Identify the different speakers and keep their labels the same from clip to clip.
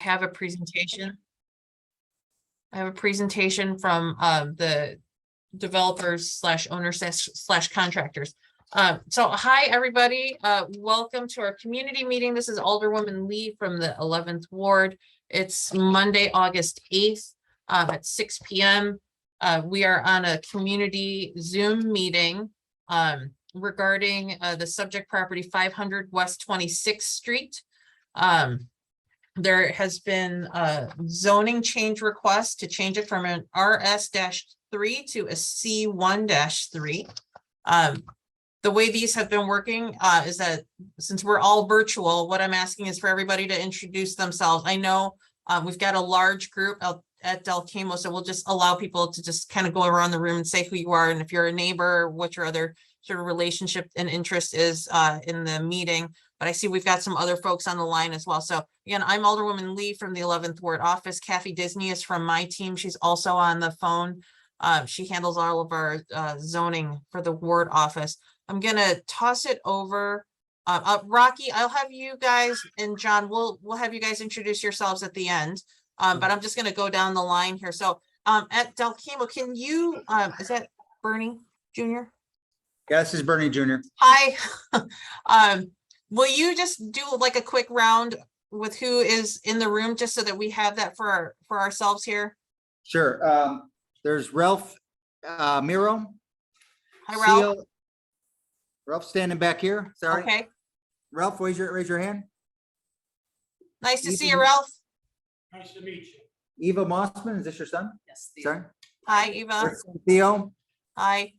Speaker 1: have a presentation. I have a presentation from the developers slash owners slash contractors. So hi, everybody. Welcome to our community meeting. This is Alderwoman Lee from the 11th Ward. It's Monday, August 8th at 6 p.m. We are on a community Zoom meeting regarding the subject property 500 West 26th Street. There has been a zoning change request to change it from an RS-3 to a C1-3. The way these have been working is that since we're all virtual, what I'm asking is for everybody to introduce themselves. I know we've got a large group at Del Camo, so we'll just allow people to just kind of go around the room and say who you are, and if you're a neighbor, what your other sort of relationship and interest is in the meeting. But I see we've got some other folks on the line as well. So again, I'm Alderwoman Lee from the 11th Ward office. Kathy Disney is from my team. She's also on the phone. She handles all of our zoning for the ward office. I'm gonna toss it over. Rocky, I'll have you guys and John, we'll have you guys introduce yourselves at the end. But I'm just gonna go down the line here. So at Del Camo, can you, is that Bernie Jr.?
Speaker 2: Yeah, this is Bernie Jr.
Speaker 1: Hi. Will you just do like a quick round with who is in the room, just so that we have that for ourselves here?
Speaker 2: Sure. There's Ralph Miro.
Speaker 1: Hi, Ralph.
Speaker 2: Ralph standing back here. Sorry.
Speaker 1: Okay.
Speaker 2: Ralph, raise your hand.
Speaker 1: Nice to see you, Ralph.
Speaker 3: Nice to meet you.
Speaker 2: Eva Mossman, is this your son?
Speaker 1: Yes.
Speaker 2: Sorry.
Speaker 1: Hi, Eva.
Speaker 2: Theo.
Speaker 1: Hi.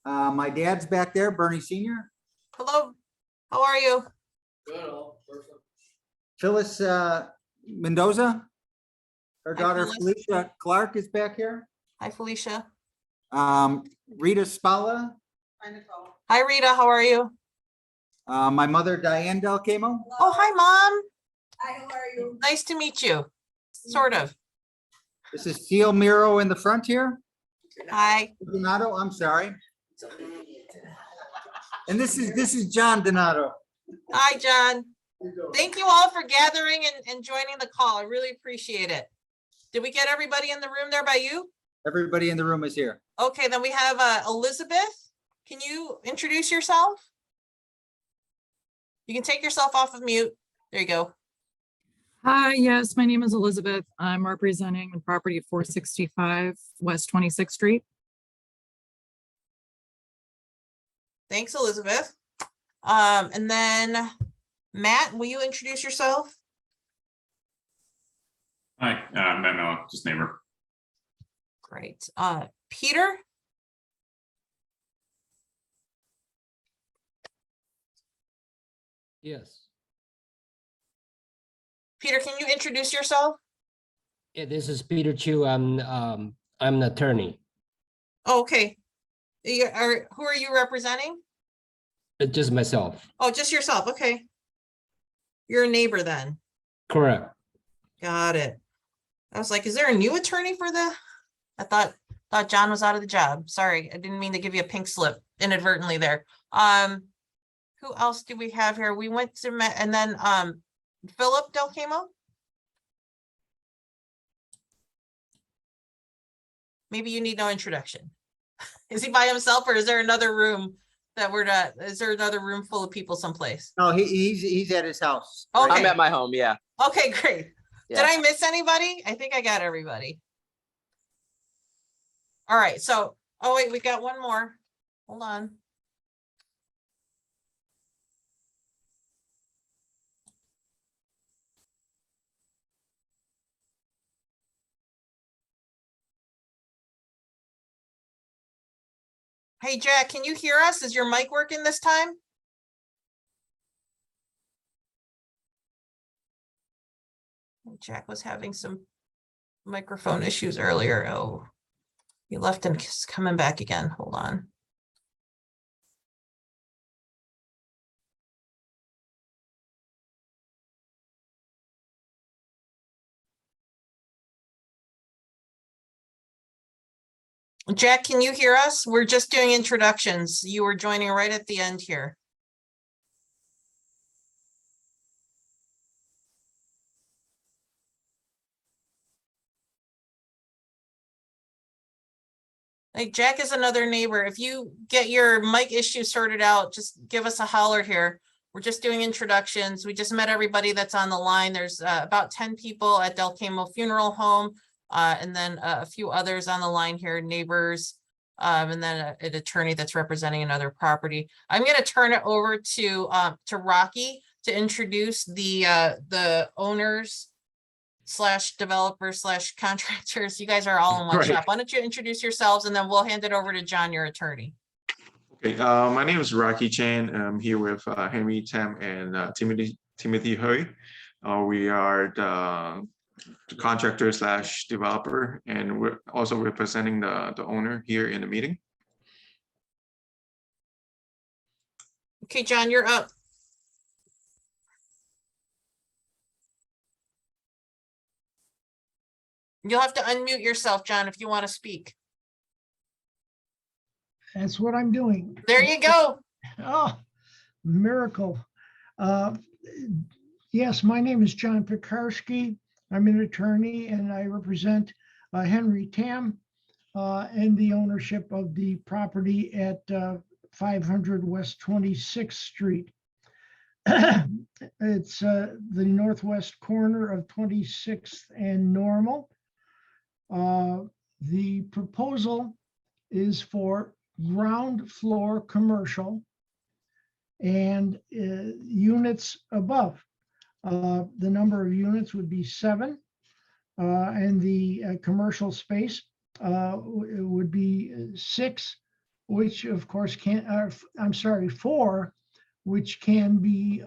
Speaker 2: My dad's back there, Bernie Sr.
Speaker 1: Hello. How are you?
Speaker 3: Good, all perfect.
Speaker 2: Phyllis Mendoza. Her
Speaker 1: Hi,
Speaker 2: daughter
Speaker 1: Phyllis.
Speaker 2: Felicia Clark is back here.
Speaker 1: Hi, Felicia.
Speaker 2: Rita Spalla.
Speaker 1: Hi, Rita. How are you?
Speaker 2: My mother Diane Del Camo.
Speaker 1: Oh, hi, Mom.
Speaker 4: Hi, how are you?
Speaker 1: Nice to meet you. Sort of.
Speaker 2: This is Seal Miro in the front here.
Speaker 1: Hi.
Speaker 2: Donato, I'm sorry. And this is John Donato.
Speaker 1: Hi, John. Thank you all for gathering and joining the call. I really appreciate it. Did we get everybody in the room there by you?
Speaker 2: Everybody in the room is here.
Speaker 1: Okay, then we have Elizabeth. Can you introduce yourself? You can take yourself off of mute. There you go.
Speaker 5: Hi, yes, my name is Elizabeth. I'm representing the property at 465 West 26th Street.
Speaker 1: Thanks, Elizabeth. And then Matt, will you introduce yourself?
Speaker 6: Hi, Matt Miller, just neighbor.
Speaker 1: Great. Peter?
Speaker 7: Yes.
Speaker 1: Peter, can you introduce yourself?
Speaker 7: Yeah, this is Peter Chu. I'm an attorney.
Speaker 1: Oh, okay. Who are you representing?
Speaker 7: Just myself.
Speaker 1: Oh, just yourself. Okay. You're a neighbor then.
Speaker 7: Correct.
Speaker 1: Got it. I was like, is there a new attorney for the? I thought John was out of the job. Sorry, I didn't mean to give you a pink slip inadvertently there. Who else do we have here? We went to and then Philip Del Camo. Maybe you need no introduction. Is he by himself, or is there another room that we're not? Is there another room full of people someplace?
Speaker 2: No, he's at his house.
Speaker 1: Okay.
Speaker 8: I'm at my home, yeah.
Speaker 1: Okay, great.
Speaker 8: Yeah.
Speaker 1: Did I miss anybody? I think I got everybody. All right, so, oh wait, we got one more. Hold on. Hey, Jack, can you hear us? Is your mic working this time? Jack was having some microphone issues earlier. Oh, he left and is coming back again. Hold on. Jack, can you hear us? We're just doing introductions. You were joining right at the end here. Hey, Jack is another neighbor. If you get your mic issue sorted out, just give us a holler here. We're just doing introductions. We just met everybody that's on the line. There's about 10 people at Del Camo Funeral Home. And then a few others on the line here, neighbors, and then an attorney that's representing another property. I'm going to turn it over to Rocky to introduce the owners / developers / contractors. You guys are all in one
Speaker 4: Right.
Speaker 1: shop. Why don't you introduce yourselves and then we'll hand it over to John, your attorney.
Speaker 4: Okay, my name is Rocky Chan. I'm here with Henry Tam and Timothy Hui. We are the contractor / developer, and we're also representing the owner here in the meeting.
Speaker 1: Okay, John, you're up. You'll have to unmute yourself, John, if you want to speak.
Speaker 8: That's what I'm doing.
Speaker 1: There you go.
Speaker 8: Oh, miracle. Yes, my name is John Pekarsky. I'm an attorney and I represent Henry Tam and the ownership of the property at 500 West 26th Street. It's the northwest corner of 26th and Normal. The proposal is for ground floor commercial and units above. The number of units would be 7, and the commercial space would be 6, which of course I'm sorry, 4, which can be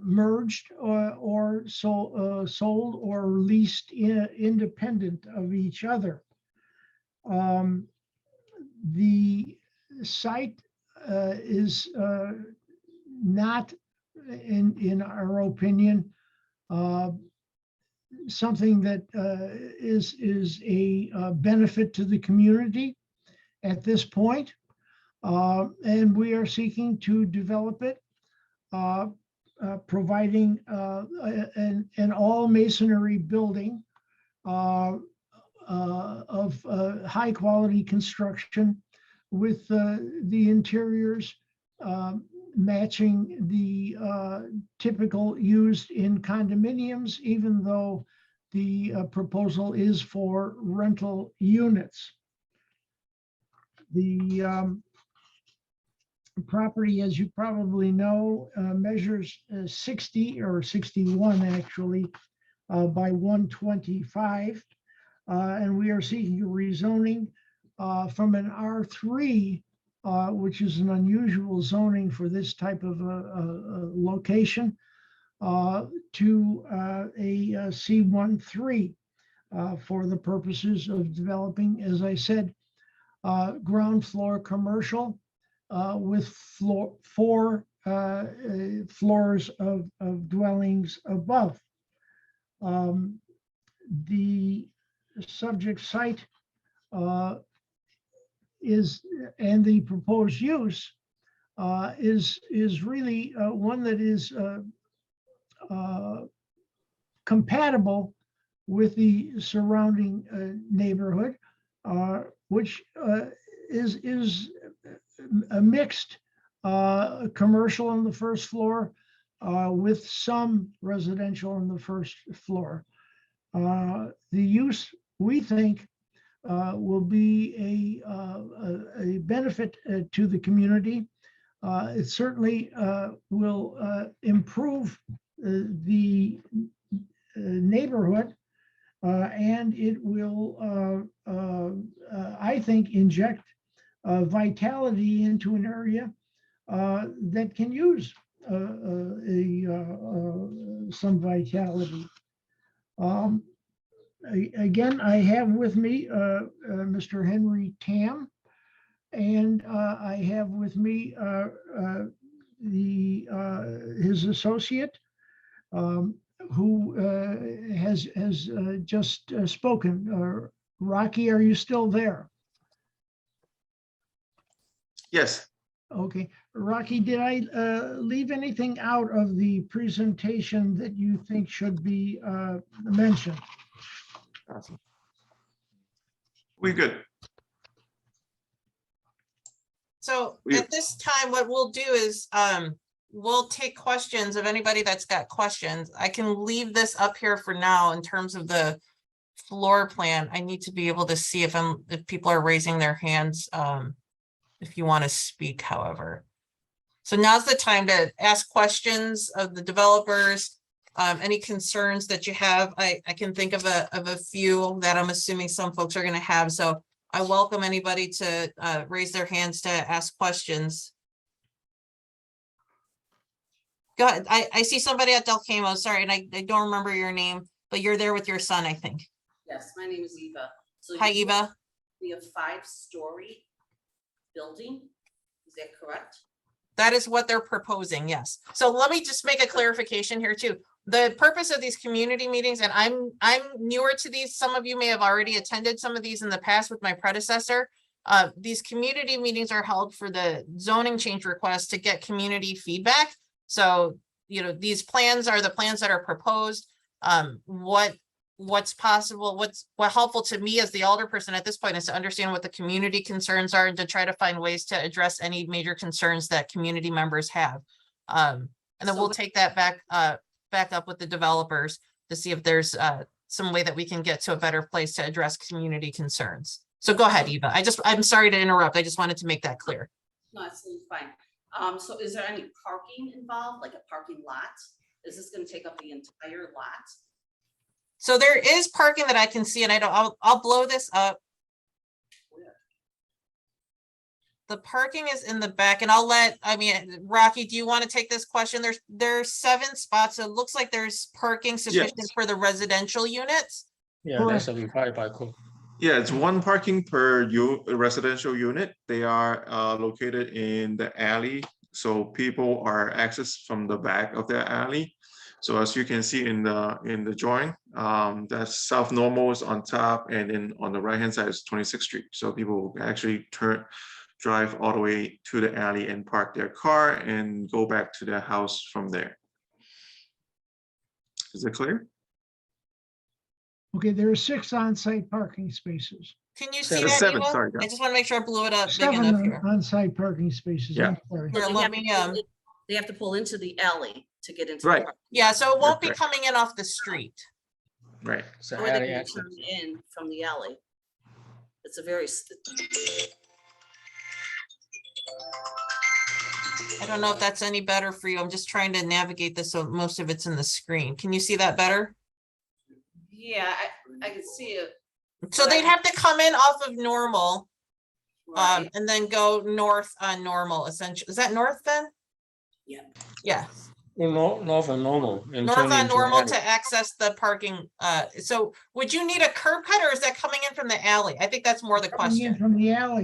Speaker 8: merged or sold or leased independent of each other. The site is not, in our opinion, something that is a benefit to the community at this point. And we are seeking to develop it, providing an all masonry building of high quality construction with the interiors matching the typical used in condominiums, even though the proposal is for rental units. The property, as you probably know, measures 60 or 61 actually by 125. And we are seeking a rezoning from an R3, which is an unusual zoning for this type of location, to a C13 for the purposes of developing, as I said, ground floor commercial with 4 floors of dwellings above. The subject site is, and the proposed use is really one that is compatible with the surrounding neighborhood, which is a mixed commercial on the first floor with some residential on the first floor. The use, we think, will be a benefit to the community. It certainly will improve the neighborhood, and it will, I think, inject vitality into an area that can use some vitality. Again, I have with me Mr. Henry Tam, and I have with me his associate, who has just spoken. Rocky, are you still there?
Speaker 4: Yes.
Speaker 8: Okay, Rocky, did I leave anything out of the presentation that you think should be mentioned?
Speaker 4: Awesome. We're good.
Speaker 1: So
Speaker 4: We-
Speaker 1: at this time, what we'll do is, we'll take questions of anybody that's got questions. I can leave this up here for now in terms of the floor plan. I need to be able to see if people are raising their hands, if you want to speak, however. So now's the time to ask questions of the developers, any concerns that you have. I can think of a few that I'm assuming some folks are gonna have, so I welcome anybody to raise their hands to ask questions. Go ahead. I see somebody at Del Camo, sorry, and I don't remember your name, but you're there with your son, I think.
Speaker 9: Yes, my name is Eva. So
Speaker 1: Hi,
Speaker 9: you-
Speaker 1: Eva.
Speaker 9: We have 5-story building. Is that correct?
Speaker 1: That is what they're proposing, yes. So let me just make a clarification here too. The purpose of these community meetings, and I'm newer to these, some of you may have already attended some of these in the past with my predecessor. These community meetings are held for the zoning change request to get community feedback. So, you know, these plans are the plans that are proposed. What's possible, what helpful to me as the alderperson at this point is to understand what the community concerns are and to try to find ways to address any major concerns that community members have. And then
Speaker 9: So
Speaker 1: we'll
Speaker 9: what-
Speaker 1: take that back up with the developers to see if there's some way that we can get to a better place to address community concerns. So go ahead, Eva. I'm sorry to interrupt. I just wanted to make that clear.
Speaker 9: No, it's fine. So is there any parking involved, like a parking lot? Is this gonna take up the entire lot?
Speaker 1: So there is parking that I can see, and I'll blow this up. The parking is in the back, and Rocky, do you want to take this question? There's 7 spots, so it looks like there's parking sufficient for the residential units.
Speaker 7: Yeah, that's a required by code.
Speaker 4: Yeah, it's one parking per residential unit. They are located in the alley, so people are accessed from the back of the alley. So as you can see in the drawing, that's South Normal is on top, and then on the right hand side is 26th Street. So people will actually drive all the way to the alley and park their car and go back to their house from there. Is it clear?
Speaker 8: Okay, there are 6 on-site parking spaces.
Speaker 1: Can you see
Speaker 7: Seven.
Speaker 1: that,
Speaker 4: Seven,
Speaker 1: Eva?
Speaker 4: sorry,
Speaker 1: I
Speaker 4: yeah.
Speaker 1: just want to make sure I blew it up big
Speaker 8: 7
Speaker 1: enough here.
Speaker 8: on-site parking spaces. I'm sorry.
Speaker 1: Here,
Speaker 9: So they
Speaker 1: let
Speaker 9: have
Speaker 1: me,
Speaker 9: to pull in- They have to pull into the alley to get into. the
Speaker 4: Right.
Speaker 9: parking
Speaker 1: yeah, so it won't be
Speaker 4: Correct.
Speaker 1: coming in off the street.
Speaker 4: Right.
Speaker 7: It's an
Speaker 9: lot. Or they
Speaker 7: alley
Speaker 9: can
Speaker 7: access.
Speaker 9: turn in from the alley. It's a very,
Speaker 1: I don't know if that's any better for you. I'm just trying to navigate this so most of it's in the screen. Can you see that better?
Speaker 9: yeah, I can see it.
Speaker 1: So they'd have to come in off of Normal,
Speaker 9: Right.
Speaker 1: and then go north on Normal, essentially. Is that north then?
Speaker 9: Yeah.
Speaker 1: Yeah,
Speaker 7: North and normal. and
Speaker 1: north
Speaker 7: turn
Speaker 1: on
Speaker 7: into
Speaker 1: Normal
Speaker 7: alley.
Speaker 1: to access the parking. So would you need a curb cut or is that coming in from the alley? I think that's more the
Speaker 8: Coming in
Speaker 1: question.
Speaker 8: from the alley.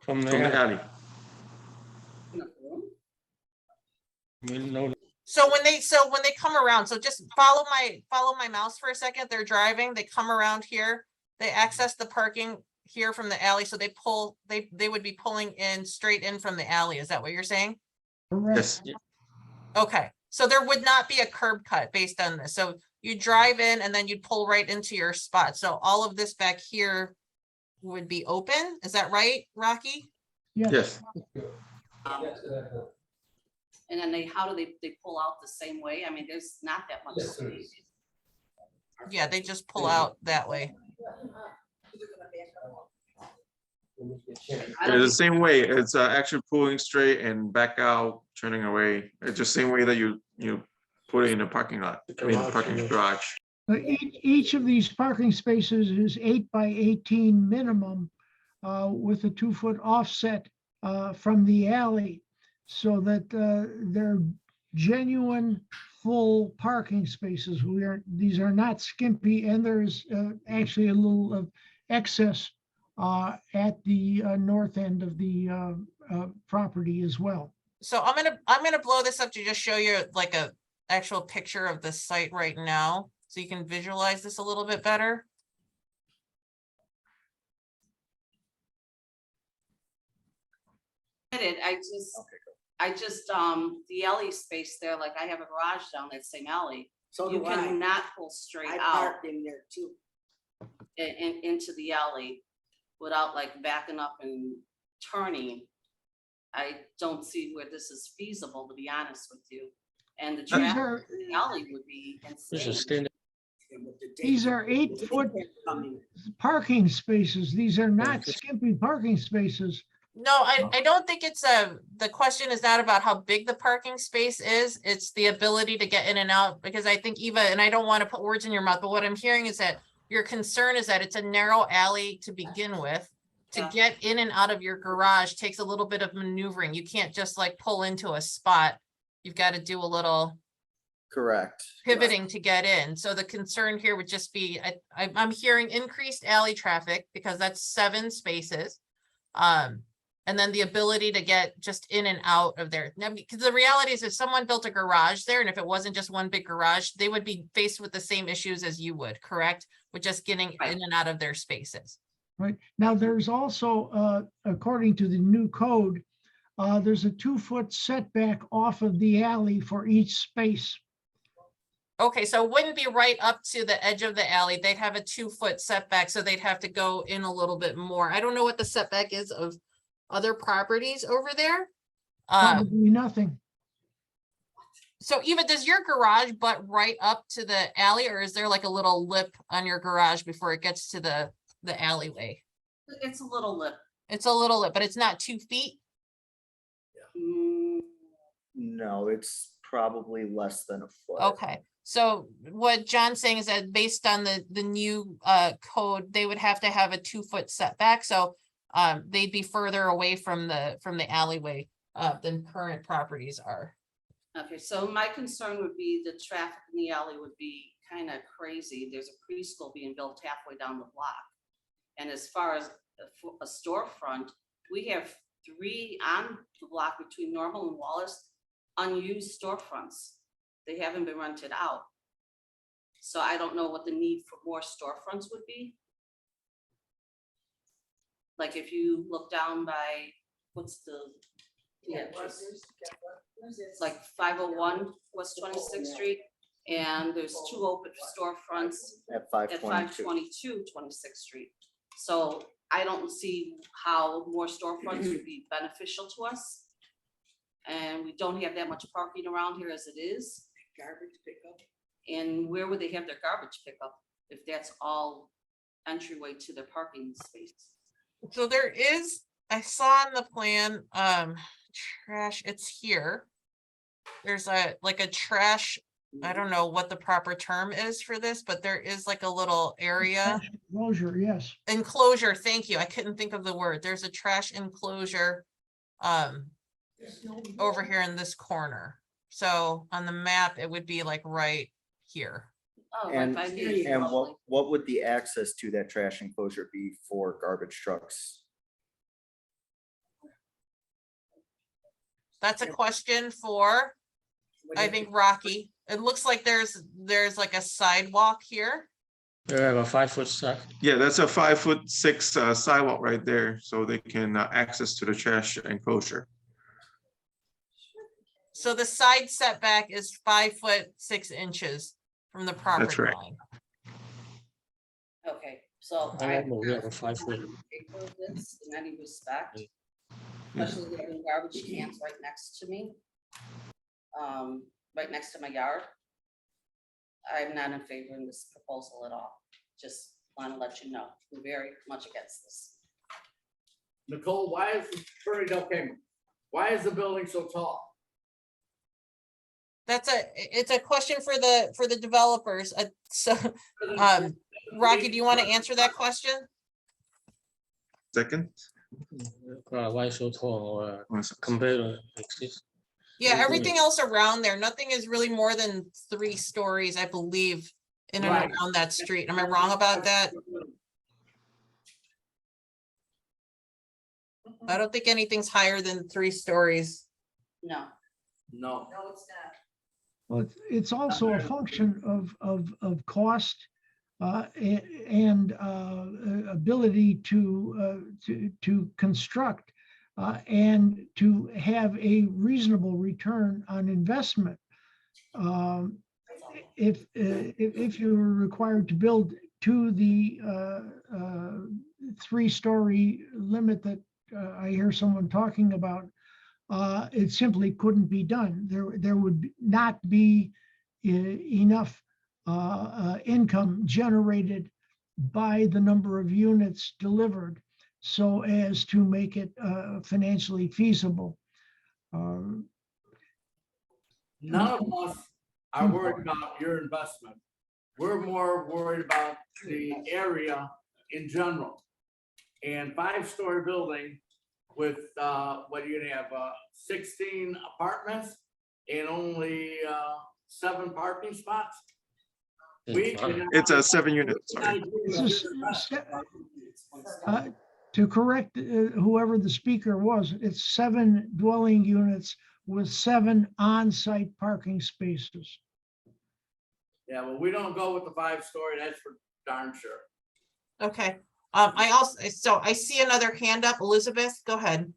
Speaker 7: From the
Speaker 4: From the
Speaker 7: alley.
Speaker 4: alley.
Speaker 7: We know
Speaker 1: So when they come around, so just follow my mouse for a second. They're driving, they come around here, they access the parking here from the alley. So they would be pulling in straight in from the alley. Is that what you're saying?
Speaker 8: Correct.
Speaker 4: Yes.
Speaker 1: Okay, so there would not be a curb cut based on this. So you drive in and then you'd pull right into your spot. So all of this back here would be open. Is that right, Rocky?
Speaker 4: Yes.
Speaker 9: And then how do they pull out the same way? I mean, there's not that much space.
Speaker 1: Yeah, they just pull out that way.
Speaker 9: I don't
Speaker 4: It's the same way. It's actually pulling straight and back out, turning away. It's the same way that you put it in a parking lot, I mean, parking garage.
Speaker 8: Each of these parking spaces is 8 by 18 minimum with a 2-foot offset from the alley so that they're genuine full parking spaces. These are not skimpy, and there's actually a little of excess at the north end of the property as well.
Speaker 1: So I'm gonna blow this up to just show you like a actual picture of the site right now, so you can visualize this a little bit better.
Speaker 9: I just, the alley space there, like I have a garage down that same alley.
Speaker 10: So
Speaker 9: You
Speaker 10: do I.
Speaker 9: cannot pull straight
Speaker 10: I
Speaker 9: out
Speaker 10: parked in there too.
Speaker 9: into the alley without like backing up and turning. I don't see where this is feasible, to be honest with you. And the
Speaker 8: These
Speaker 9: traffic
Speaker 8: are,
Speaker 9: in the alley would be insane.
Speaker 8: these are 8-foot parking spaces. These are not skimpy parking spaces.
Speaker 1: No, I don't think it's the question is not about how big the parking space is. It's the ability to get in and out, because I think Eva, and I don't want to put words in your mouth, but what I'm hearing is that your concern is that it's a narrow alley to begin with. To
Speaker 9: Yeah.
Speaker 1: get in and out of your garage takes a little bit of maneuvering. You can't just like pull into a spot. You've got to do a little
Speaker 2: Correct.
Speaker 1: pivoting to get in. So the concern here would just be, I'm hearing increased alley traffic because that's 7 spaces. And then the ability to get just in and out of there. Now, because the reality is if someone built a garage there, and if it wasn't just one big garage, they would be faced with the same issues as you would, correct? With just getting
Speaker 9: Right.
Speaker 1: in and out of their spaces.
Speaker 8: Right. Now, there's also, according to the new code, there's a 2-foot setback off of the alley for each space.
Speaker 1: Okay, so it wouldn't be right up to the edge of the alley. They'd have a 2-foot setback, so they'd have to go in a little bit more. I don't know what the setback is of other properties over there.
Speaker 8: Probably nothing.
Speaker 1: So Eva, does your garage butt right up to the alley, or is there like a little lip on your garage before it gets to the alleyway?
Speaker 9: It's a little lip.
Speaker 1: It's a little lip, but it's not 2 feet.
Speaker 9: Mm,
Speaker 10: No, it's probably less than a foot.
Speaker 1: Okay, so what John's saying is that based on the new code, they would have to have a 2-foot setback, so they'd be further away from the alleyway than current properties are.
Speaker 9: Okay, so my concern would be the traffic in the alley would be kind of crazy. There's a preschool being built halfway down the block. And as far as a storefront, we have 3 on the block between Normal and Wallace, unused storefronts. They haven't been rented out. So I don't know what the need for more storefronts would be. Like if you look down by, what's the address? Like 501 West 26th Street, and there's 2 open storefronts
Speaker 10: At
Speaker 9: at
Speaker 10: 522.
Speaker 9: 522 26th Street. So I don't see how more storefronts would be beneficial to us. And we don't have that much parking around here as it is. Garbage pickup. And where would they have their garbage pickup if that's all entryway to their parking space?
Speaker 1: So there is, I saw on the plan, trash, it's here. There's like a trash, I don't know what the proper term is for this, but there is like a little area.
Speaker 8: Enclosure, yes.
Speaker 1: Enclosure, thank you. I couldn't think of the word. There's a trash enclosure over here in this corner. So on the map, it would be like right here.
Speaker 9: Oh, right
Speaker 10: And,
Speaker 9: by me.
Speaker 10: and
Speaker 9: Lovely.
Speaker 10: what would the access to that trash enclosure be for garbage trucks?
Speaker 1: That's a question for, I think, Rocky. It looks like there's like a sidewalk here.
Speaker 7: We have a 5-foot side.
Speaker 4: Yeah, that's a 5'6" sidewalk right there, so they can access to the trash enclosure.
Speaker 1: So the side setback is 5'6" from the property
Speaker 4: right.
Speaker 1: line.
Speaker 9: Okay, so
Speaker 7: I
Speaker 9: I
Speaker 7: don't know, we have a 5-foot.
Speaker 9: favor of this in any respect, especially having garbage cans right next to me. Right next to my yard. I'm not in favor of this proposal at all. Just want to let you know, I'm very much against this.
Speaker 3: Nicole, why is the Attorney Del Cameron, why is the building so tall?
Speaker 1: It's a question for the developers. So, Rocky, do you want to answer that question?
Speaker 4: Second.
Speaker 7: Why so tall
Speaker 4: One second.
Speaker 7: compared to exist?
Speaker 1: Yeah, everything else around there, nothing is really more than 3 stories, I believe, in and
Speaker 3: Right.
Speaker 1: around that street. Am I wrong about that? I don't think anything's higher than 3 stories.
Speaker 9: No.
Speaker 3: No.
Speaker 9: No, it's not.
Speaker 8: Well, it's also a function of cost and ability to construct and to have a reasonable return on investment. If you're required to build to the 3-story limit that I hear someone talking about, it simply couldn't be done. There would not be enough income generated by the number of units delivered so as to make it financially feasible.
Speaker 3: None of us are worried about your investment. We're more worried about the area in general. And 5-story building with, what do you have, 16 apartments and only 7 parking spots? We cannot-
Speaker 4: It's a 7-unit, sorry.
Speaker 8: This is to correct whoever the speaker was, it's 7 dwelling units with 7 on-site parking spaces.
Speaker 3: Yeah, well, we don't go with the 5-story, that's for darn sure.
Speaker 1: Okay, I also, so I see another hand up. Elizabeth, go ahead.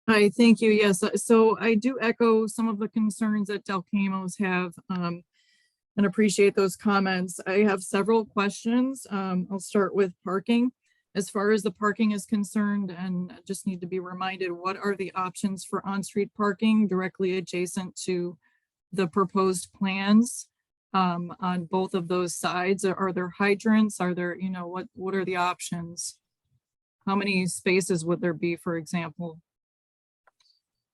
Speaker 5: Hi, thank you. Yes, so I do echo some of the concerns that Del Camos have and appreciate those comments. I have several questions. I'll start with parking. As far as the parking is concerned, and I just need to be reminded, what are the options for on-street parking directly adjacent to the proposed plans on both of those sides? Are there hydrants? Are there, you know, what are the options? How many spaces would there be, for example?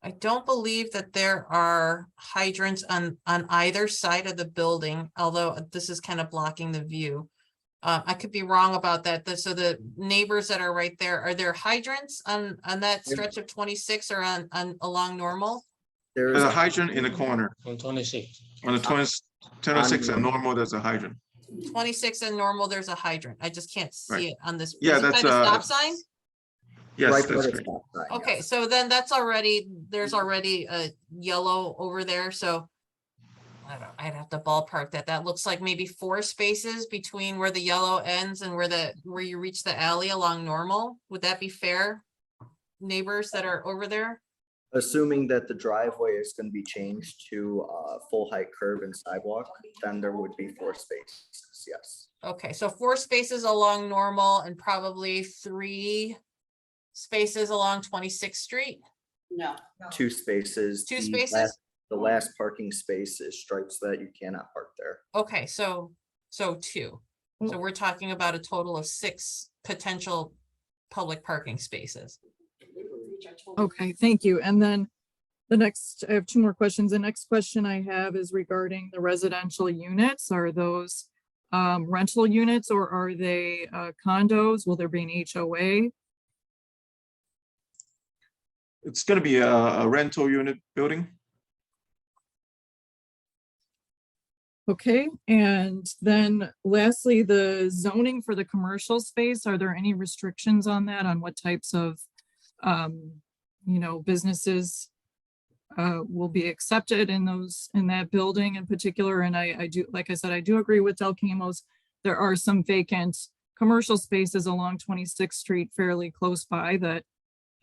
Speaker 1: I don't believe that there are hydrants on either side of the building, although this is kind of blocking the view. I could be wrong about that. So the neighbors that are right there, are there hydrants on that stretch of 26 or on along Normal?
Speaker 10: There's
Speaker 4: There's a hydrant in the corner.
Speaker 7: On 26.
Speaker 4: On the 26 and normal, there's a hydrant.
Speaker 1: 26 and Normal, there's a hydrant. I just can't see
Speaker 4: Right.
Speaker 1: it on this.
Speaker 4: Yeah,
Speaker 1: is it by
Speaker 4: that's,
Speaker 1: the stop sign?
Speaker 4: Yes,
Speaker 10: right
Speaker 4: that's
Speaker 10: where the
Speaker 4: great.
Speaker 10: stop sign,
Speaker 1: Okay,
Speaker 10: yes.
Speaker 1: so then that's already, there's already a yellow over there, so I don't, I'd have to ballpark that. That looks like maybe 4 spaces between where the yellow ends and where you reach the alley along Normal. Would that be fair? Neighbors that are over there?
Speaker 10: Assuming that the driveway is going to be changed to full height curb and sidewalk, then there would be 4 spaces, yes.
Speaker 1: Okay, so 4 spaces along Normal and probably 3 spaces along 26th Street?
Speaker 9: No,
Speaker 10: 2 spaces.
Speaker 1: 2
Speaker 10: The
Speaker 1: spaces?
Speaker 10: The last parking space is striped so that you cannot park there.
Speaker 1: Okay, so 2. So
Speaker 8: Well-
Speaker 1: we're talking about a total of 6 potential public parking spaces.
Speaker 5: Okay, thank you. And then the next, I have 2 more questions. The next question I have is regarding the residential units. Are those rental units or are they condos? Will there be an HOA?
Speaker 4: It's gonna be a rental unit building.
Speaker 5: Okay, and then lastly, the zoning for the commercial space, are there any restrictions on that, on what types of, you know, businesses will be accepted in that building in particular? And I do, like I said, I do agree with Del Camos. There are some vacant commercial spaces along 26th Street fairly close by that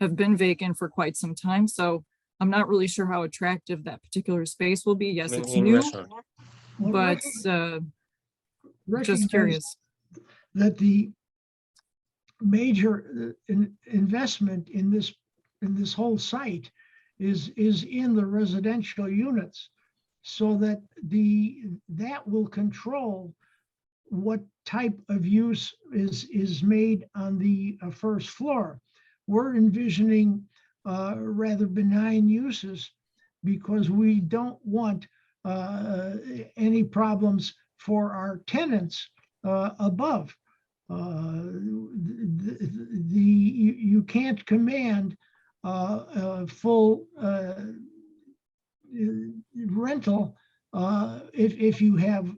Speaker 5: have been vacant for quite some time. So I'm not really sure how attractive that particular space will be. Yes, it's new,
Speaker 8: Well,
Speaker 5: but
Speaker 8: recognize
Speaker 5: just curious.
Speaker 8: that the major investment in this whole site is in the residential units, so that that will control what type of use is made on the first floor. We're envisioning rather benign uses because we don't want any problems for our tenants above. You can't command full rental if you have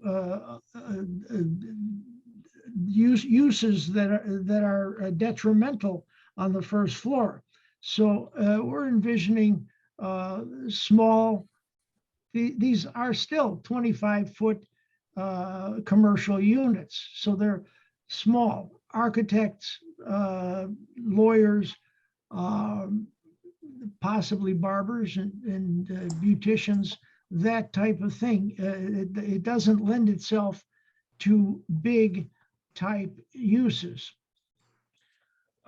Speaker 8: uses that are detrimental on the first floor. So we're envisioning small. These are still 25-foot commercial units, so they're small. Architects, lawyers, possibly barbers and beauticians, that type of thing. It doesn't lend itself to big type uses.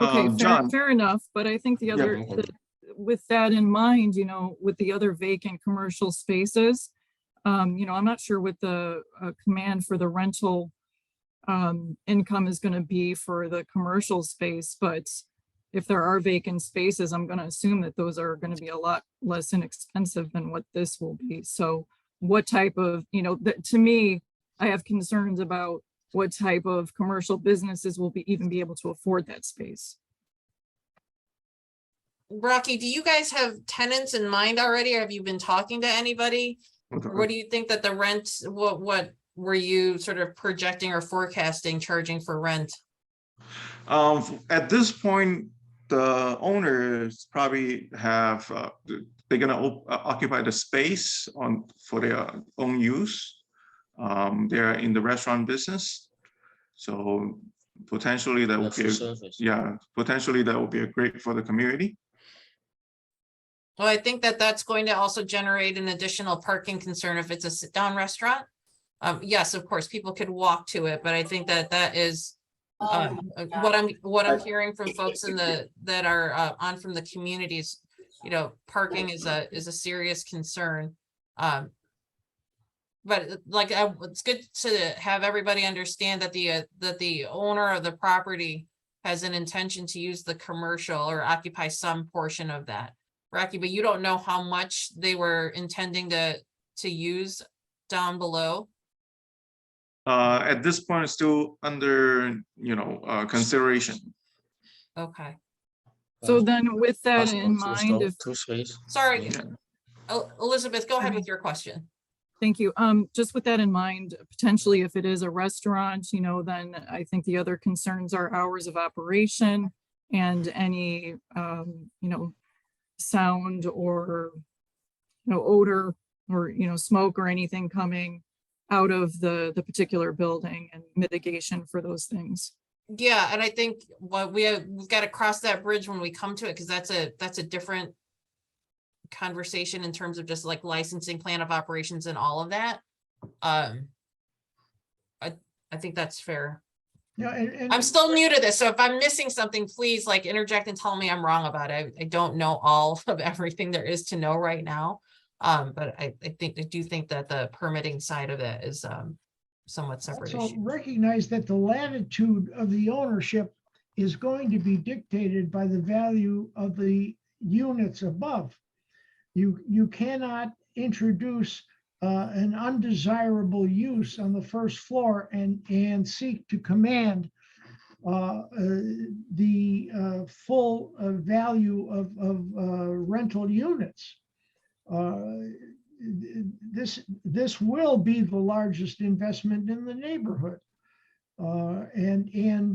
Speaker 5: Okay,
Speaker 4: John,
Speaker 5: fair enough, but I think the
Speaker 4: Yeah.
Speaker 5: other, with that in mind, with the other vacant commercial spaces, I'm not sure what the command for the rental income is going to be for the commercial space, but if there are vacant spaces, I'm going to assume that those are going to be a lot less inexpensive than what this will be. So what type of, to me, I have concerns about what type of commercial businesses will even be able to afford that space.
Speaker 1: Rocky, do you guys have tenants in mind already? Or have you been talking to anybody? Or what do you think that the rent, what were you sort of projecting or forecasting charging for rent?
Speaker 4: At this point, the owners probably have, they're gonna occupy the space for their own use. They're in the restaurant business. So potentially that would be, potentially that would be a great for the community.
Speaker 1: Well, I think that that's going to also generate an additional parking concern if it's a sit-down restaurant. Yes, of course, people could walk to it, but I think that that is what I'm hearing from folks that are on from the communities. Parking is a serious concern. But it's good to have everybody understand that the owner of the property has an intention to use the commercial or occupy some portion of that. Rocky, but you don't know how much they were intending to use down below?
Speaker 4: At this point, it's still under, consideration.
Speaker 1: Okay,
Speaker 5: So then with that in mind,
Speaker 1: sorry,
Speaker 4: Yeah.
Speaker 1: Elizabeth, go ahead with your question.
Speaker 5: thank you. Just with that in mind, potentially if it is a restaurant, then I think the other concerns are hours of operation and any, sound or, odor or, smoke or anything coming out of the particular building and mitigation for those things.
Speaker 1: Yeah, and I think what we've got to cross that bridge when we come to it, because that's a different conversation in terms of just like licensing, plan of operations and all of that. I think that's fair.
Speaker 8: Yeah, and
Speaker 1: I'm still new to this, so if I'm missing something, please interject and tell me I'm wrong about it. I don't know all of everything there is to know right now. But I do think that the permitting side of it is somewhat separate
Speaker 8: also
Speaker 1: issue.
Speaker 8: recognize that the latitude of the ownership is going to be dictated by the value of the units above. You cannot introduce an undesirable use on the first floor and seek to command the full value of rental units. This will be the largest investment in the neighborhood. And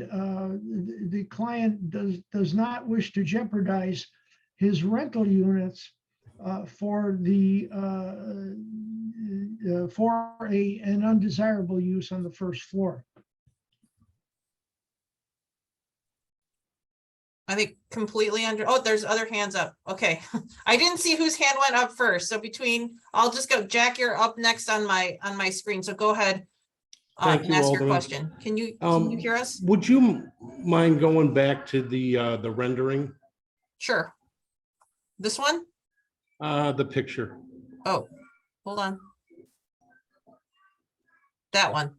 Speaker 8: the client does not wish to jeopardize his rental units for an undesirable use on the first floor.
Speaker 1: I think completely oh, there's other hands up. Okay. I didn't see whose hand went up first. So I'll just go, Jack, you're up next on my screen. So go ahead.
Speaker 11: Thank
Speaker 1: And
Speaker 11: you,
Speaker 1: ask your
Speaker 11: Alderman.
Speaker 1: question. Can you hear us?
Speaker 11: Would you mind going back to the rendering,
Speaker 1: Sure. This one?
Speaker 11: the picture?
Speaker 1: Oh, hold on. That one.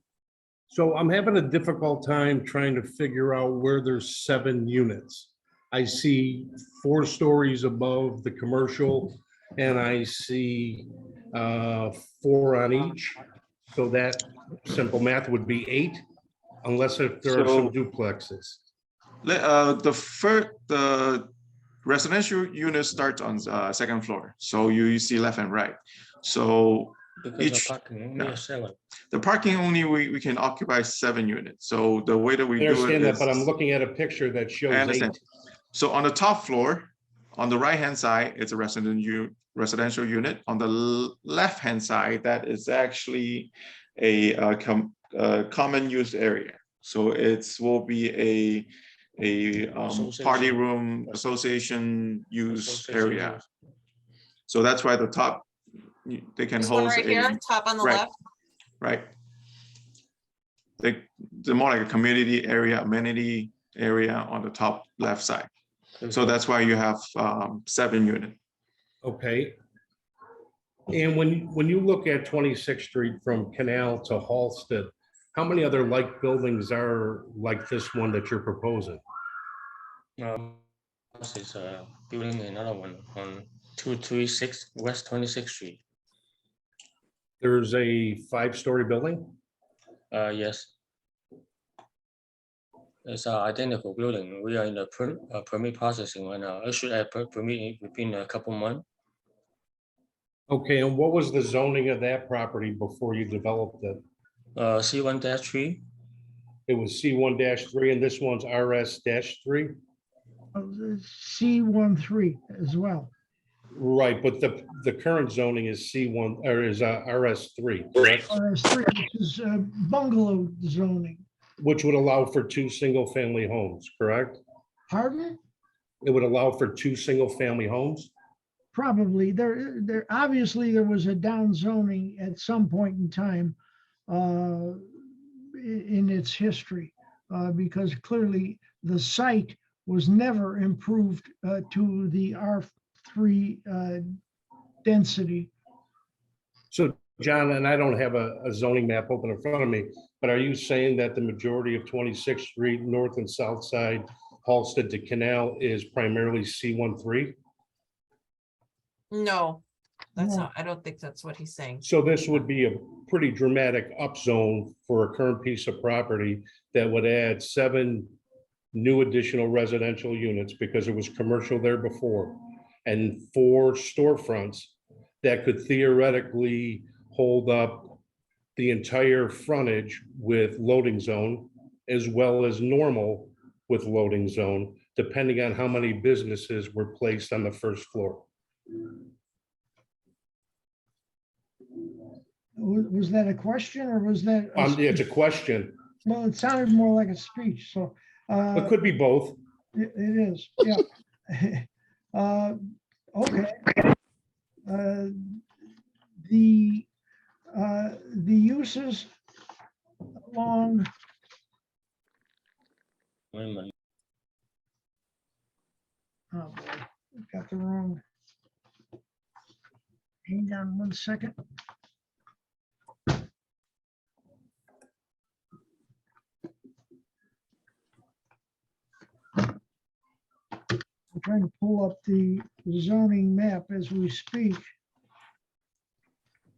Speaker 11: So I'm having a difficult time trying to figure out where there's 7 units. I see 4 stories above the commercial and I see 4 on each. So that simple math would be 8, unless if there are some duplexes.
Speaker 4: The residential unit starts on the second floor. So you see left and right. So the parking only we can occupy 7 units. So the way that we
Speaker 11: I
Speaker 4: do it
Speaker 11: understand that,
Speaker 4: is,
Speaker 11: but I'm looking at a picture that
Speaker 4: I
Speaker 11: shows 8.
Speaker 4: understand. So on the top floor, on the right hand side, it's a residential unit. On the left hand side, that is actually a common use area. So it will be a party room association use area. So that's why the top, they can
Speaker 1: This one
Speaker 4: host
Speaker 1: right here, top on the left.
Speaker 4: Right. They're more like a community area, amenity area on the top left side. So that's why you have 7 unit.
Speaker 11: Okay. And when you look at 26th Street from Canal to Halsted, how many other like buildings are like this one that you're proposing?
Speaker 7: Is building another one on 236 West 26th Street.
Speaker 11: There's a 5-story building?
Speaker 7: Yes. It's an identical building. We are in the permit processing right now. I should have permit within a couple months.
Speaker 11: Okay, and what was the zoning of that property before you developed it?
Speaker 7: C1-3.
Speaker 11: It was C1-3 and this one's RS-3?
Speaker 8: C13 as well.
Speaker 11: Right, but the current zoning is C1 or is RS3, correct?
Speaker 8: RS3, which is bungalow zoning.
Speaker 11: Which would allow for 2 single-family homes, correct?
Speaker 8: Pardon?
Speaker 11: It would allow for 2 single-family homes?
Speaker 8: Probably. There obviously there was a down zoning at some point in time in its history, because clearly the site was never improved to the R3 density.
Speaker 11: So, John, and I don't have a zoning map open in front of me, but are you saying that the majority of 26th Street, north and south side, Halsted to Canal is primarily C13?
Speaker 1: No, that's
Speaker 8: No.
Speaker 1: not, I don't think that's what he's saying.
Speaker 11: So this would be a pretty dramatic upzone for a current piece of property that would add 7 new additional residential units because it was commercial there before, and 4 storefronts that could theoretically hold up the entire frontage with loading zone as well as normal with loading zone, depending on how many businesses were placed on the first floor.
Speaker 8: Was that a question or was that?
Speaker 11: It's a question.
Speaker 8: Well, it sounded more like a speech, so.
Speaker 11: It could be both.
Speaker 8: It is, yeah. Okay. The uses along,
Speaker 7: Wait a minute.
Speaker 8: oh boy, got the wrong. Hang on 1 second. I'm trying to pull up the zoning map as we speak.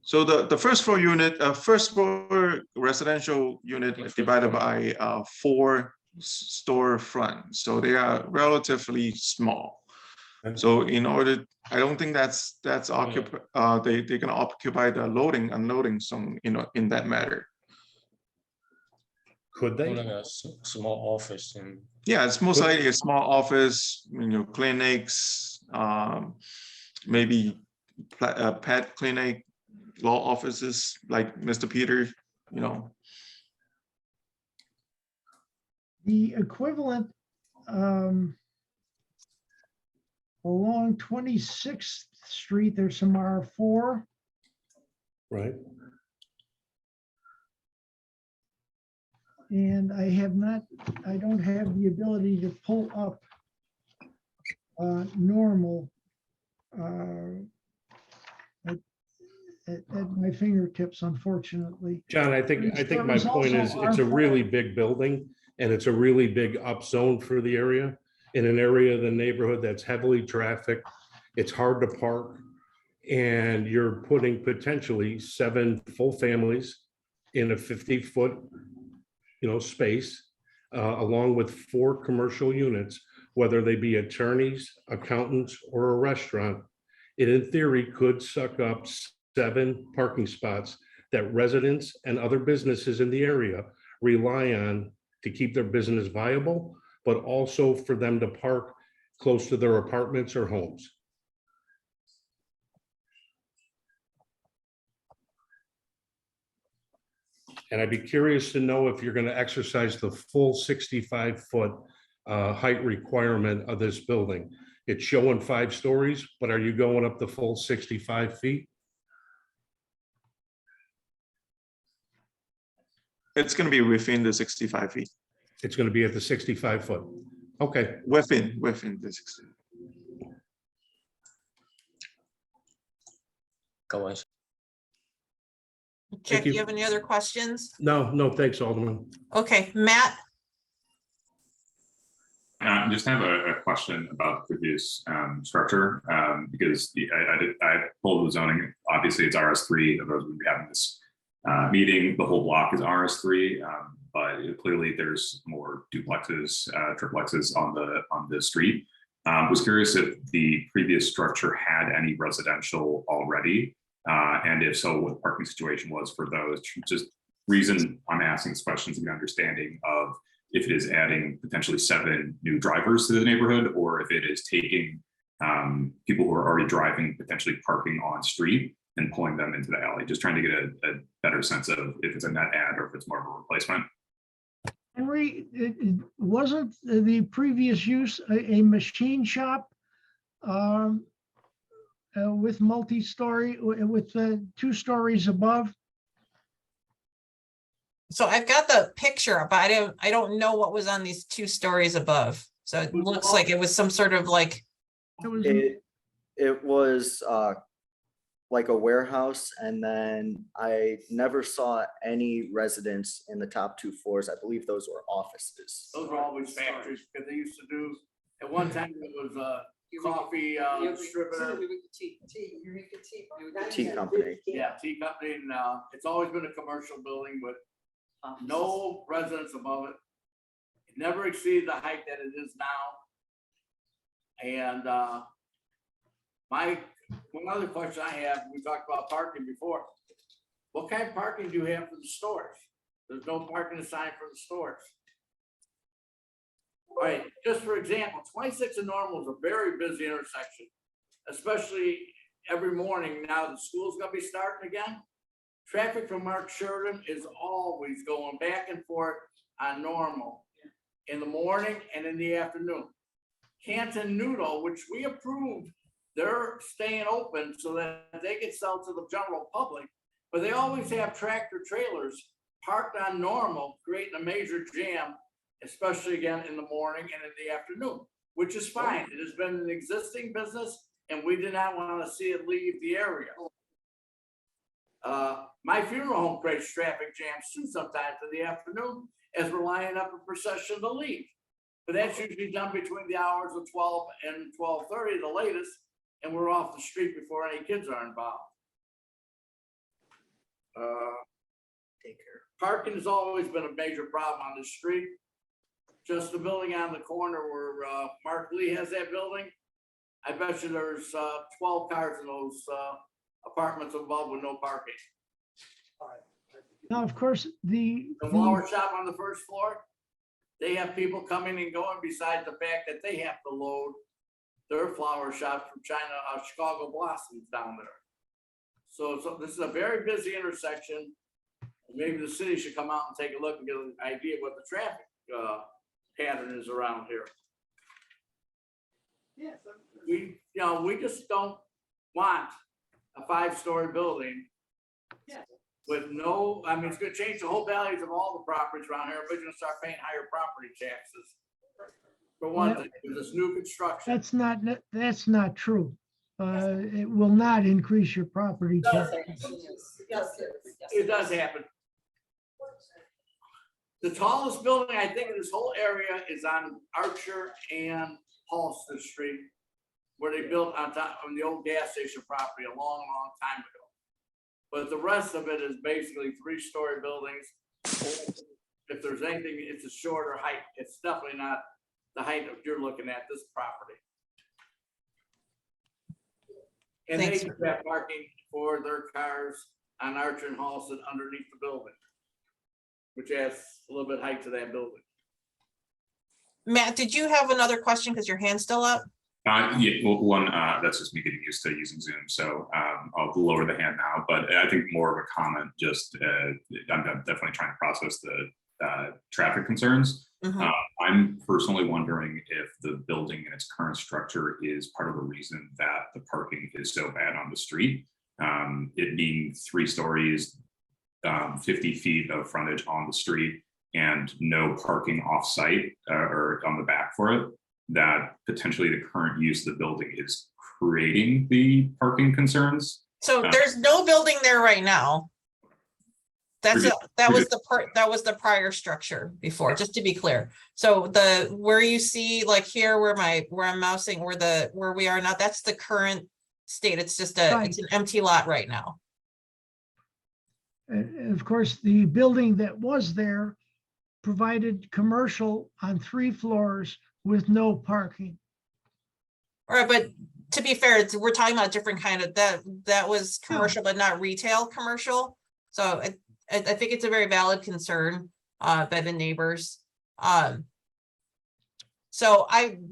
Speaker 4: So the first floor unit, first floor residential unit is divided by 4 storefront. So they are relatively small. So in order, I don't think that's occupy, they can occupy the loading, unloading zone, in that matter.
Speaker 11: Could
Speaker 7: Like
Speaker 11: they?
Speaker 7: a small office and
Speaker 4: Yeah, it's most likely a small office, clinics, maybe pet clinic, law offices like Mr. Peter,
Speaker 8: The equivalent along 26th Street, there's some R4.
Speaker 11: Right.
Speaker 8: And I don't have the ability to pull up normal at my fingertips, unfortunately.
Speaker 11: John, I think my
Speaker 8: There's
Speaker 11: point is
Speaker 8: also
Speaker 11: it's a
Speaker 8: R4.
Speaker 11: really big building and it's a really big upzone for the area. In an area of the neighborhood that's heavily trafficked, it's hard to park. And you're putting potentially 7 full families in a 50-foot, space, along with 4 commercial units, whether they be attorneys, accountants, or a restaurant. It in theory could suck up 7 parking spots that residents and other businesses in the area rely on to keep their business viable, but also for them to park close to their apartments or homes. And I'd be curious to know if you're going to exercise the full 65-foot height requirement of this building. It's showing 5 stories, but are you going up the full 65 feet?
Speaker 4: it's going to be within the 65 feet.
Speaker 11: It's going to be at the 65 foot. Okay,
Speaker 4: within the 16.
Speaker 7: Go on.
Speaker 1: Jack, do
Speaker 11: you.
Speaker 1: you have any other questions?
Speaker 11: no, thanks, Alderman.
Speaker 1: Okay, Matt,
Speaker 6: Just have a question about the previous structure, because I pulled the zoning, obviously it's RS3, otherwise we'd be having this meeting, the whole block is RS3, but clearly there's more duplexes, triplexes on the street. Was curious if the previous structure had any residential already, and if so, what the parking situation was for those. Just reason I'm asking this question is an understanding of if it is adding potentially 7 new drivers to the neighborhood, or if it is taking people who are already driving, potentially parking on street and pulling them into the alley. Just trying to get a better sense of if it's a net add or if it's more of a replacement.
Speaker 8: Henry, wasn't the previous use a machine shop with multi-story, with 2 stories above?
Speaker 1: so I've got the picture, but I don't know what was on these 2 stories above. So it looks like it was some sort of like,
Speaker 8: It was,
Speaker 10: It was like a warehouse, and then I never saw any residents in the top 2 floors. I believe those were offices.
Speaker 3: Those were always factories, because they used to do, at one time it was coffee distributor.
Speaker 10: Tea company.
Speaker 3: Yeah, tea company, and it's always been a commercial building with no residents above it. It never exceeded the height that it is now. And one other question I have, we talked about parking before. What kind of parking do you have for the stores? There's no parking assigned for the stores. All right, just for example, 26 and Normal is a very busy intersection, especially every morning now that school's gonna be starting again. Traffic from Mark Sheridan is always going back and forth on Normal in the morning and in the afternoon. Canton Noodle, which we approved, they're staying open so that they can sell to the general public, but they always have tractor trailers parked on Normal, creating a major jam, especially again in the morning and in the afternoon, which is fine. It has been an existing business and we did not want to see it leave the area. My funeral home creates traffic jams too sometimes in the afternoon as we're lining up a procession to leave. But that's usually done between the hours of 12 and 12:30, the latest, and we're off the street before any kids are involved.
Speaker 10: Take care.
Speaker 3: Parking has always been a major problem on the street. Just the building on the corner where Mark Lee has that building, I bet you there's 12 cars in those apartments above with no parking.
Speaker 8: now, of course,
Speaker 3: The flower shop on the first floor, they have people coming and going besides the fact that they have to load their flower shops from China, Chicago Blossoms down there. So this is a very busy intersection. Maybe the city should come out and take a look and get an idea of what the traffic pattern is around here. We just don't want a 5-story building with no, I mean, it's gonna change the whole values of all the properties around here. Everybody's gonna start paying higher property taxes. For one thing, with this new construction.
Speaker 8: that's not true. It will not increase your property tax.
Speaker 3: It does happen. The tallest building, I think, in this whole area is on Archer and Halsted Street, where they built on top of the old gas station property a long, long time ago. But the rest of it is basically 3-story buildings. If there's anything, it's a shorter height. It's definitely not the height that you're looking at this property. And they
Speaker 1: Thanks.
Speaker 3: have parking for their cars on Archer and Halsted underneath the building, which adds a little bit height to that building.
Speaker 1: Matt, did you have another question? Because your hand's still up?
Speaker 6: Yeah, well, one, that's just me getting used to using Zoom, so I'll lower the hand now, but I think more of a comment, just I'm definitely trying to process the traffic concerns.
Speaker 1: Mhm.
Speaker 6: I'm personally wondering if the building in its current structure is part of the reason that the parking is so bad on the street. It being 3 stories, 50 feet of frontage on the street, and no parking off-site or on the back for it, that potentially the current use of the building is creating the parking concerns.
Speaker 1: So there's no building there right now. That was the prior structure before, just to be clear. So where you see like here where I'm mousing, where we are now, that's the current state. It's just it's an empty lot right now.
Speaker 8: And of course, the building that was there provided commercial on 3 floors with no parking.
Speaker 1: All right, but to be fair, we're talking about a different kind of that was commercial, but not retail commercial. So I think it's a very valid concern by the neighbors. So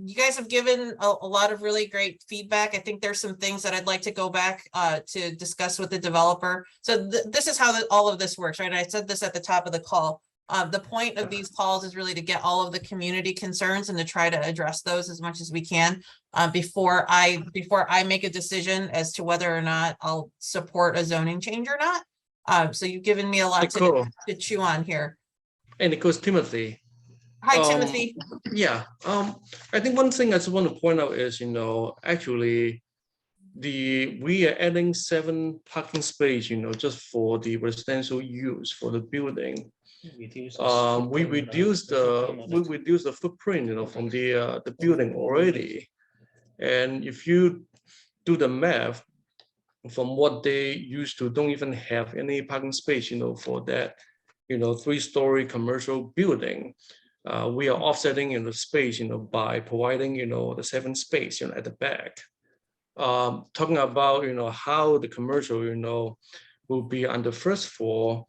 Speaker 1: you guys have given a lot of really great feedback. I think there's some things that I'd like to go back to discuss with the developer. So this is how all of this works, right? I said this at the top of the call. The point of these calls is really to get all of the community concerns and to try to address those as much as we can before I make a decision as to whether or not I'll support a zoning change or not. So you've given me a lot to chew on here.
Speaker 12: And it goes Timothy.
Speaker 1: Hi, Timothy.
Speaker 12: Yeah, I think one thing I just want to point out is, actually we are adding 7 parking space, just for the residential use for the building. We reduce the footprint, from the building already. And if you do the math, from what they used to don't even have any parking space, for that, 3-story commercial building. We are offsetting the space, by providing, the 7 space, at the back. Talking about, how the commercial, will be on the first floor,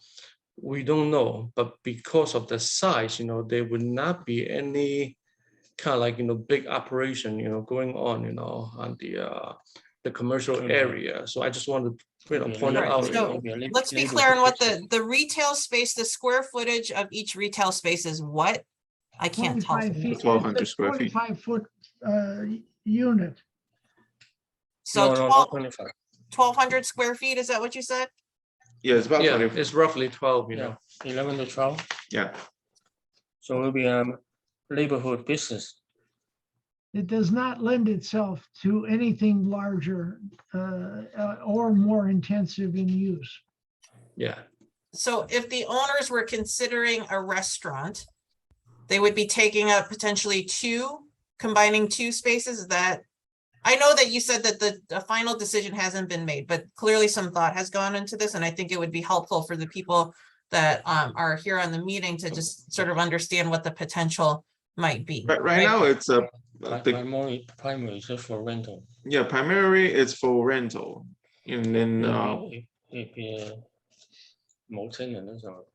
Speaker 12: we don't know. But because of the size, there would not be any kind of like, big operation, going on, on the commercial area. So I just wanted to point it out.
Speaker 1: So let's be clear on what the retail space, the square footage of each retail space is what? I can't tell.
Speaker 8: 25 feet.
Speaker 4: 1,200 square feet.
Speaker 8: 25-foot unit.
Speaker 1: So
Speaker 7: No, not 25.
Speaker 1: 1,200 square feet, is that what you said?
Speaker 4: Yeah, it's about
Speaker 12: Yeah,
Speaker 4: 20.
Speaker 12: it's roughly 12,
Speaker 7: Yeah, 11 to 12.
Speaker 4: Yeah.
Speaker 7: So it will be a neighborhood business.
Speaker 8: It does not lend itself to anything larger or more intensive in use.
Speaker 12: Yeah.
Speaker 1: So if the owners were considering a restaurant, they would be taking up potentially combining 2 spaces. That I know that you said that the final decision hasn't been made, but clearly some thought has gone into this. And I think it would be helpful for the people that are here on the meeting to just sort of understand what the potential might be.
Speaker 4: But right now it's
Speaker 7: Primary is just for rental.
Speaker 4: yeah, primarily it's for rental. And then
Speaker 7: More tenant, so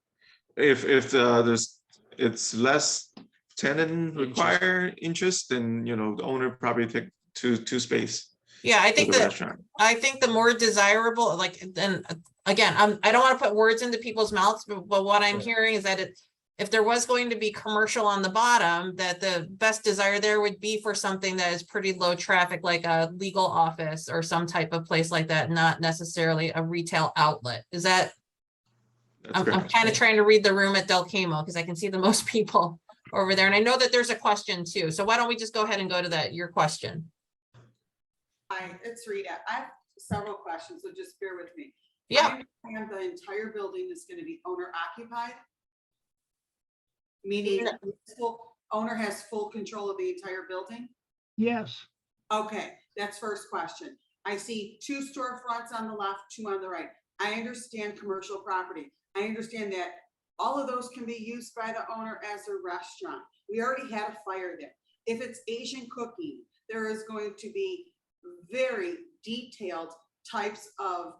Speaker 4: if there's it's less tenant require interest, then the owner probably take two space.
Speaker 1: Yeah, I think
Speaker 4: for the
Speaker 1: that
Speaker 4: restaurant.
Speaker 1: I think the more desirable, like, and again, I don't want to put words into people's mouths, but what I'm hearing is that if there was going to be commercial on the bottom, that the best desire there would be for something that is pretty low traffic, like a legal office or some type of place like that, not necessarily a retail outlet. Is that? I'm kind of trying to read the room at Del Camo because I can see the most people over there. And I know that there's a question too. So why don't we just go ahead and go to your question?
Speaker 13: Hi, it's Rita. I have several questions, so just bear with me.
Speaker 1: Yeah.
Speaker 13: I understand the entire building is going to be owner occupied? Meaning owner has full control of the entire building?
Speaker 8: Yes.
Speaker 13: Okay, that's first question. I see 2 storefronts on the left, 2 on the right. I understand commercial property. I understand that all of those can be used by the owner as a restaurant. We already had a fire there. If it's Asian cooking, there is going to be very detailed types of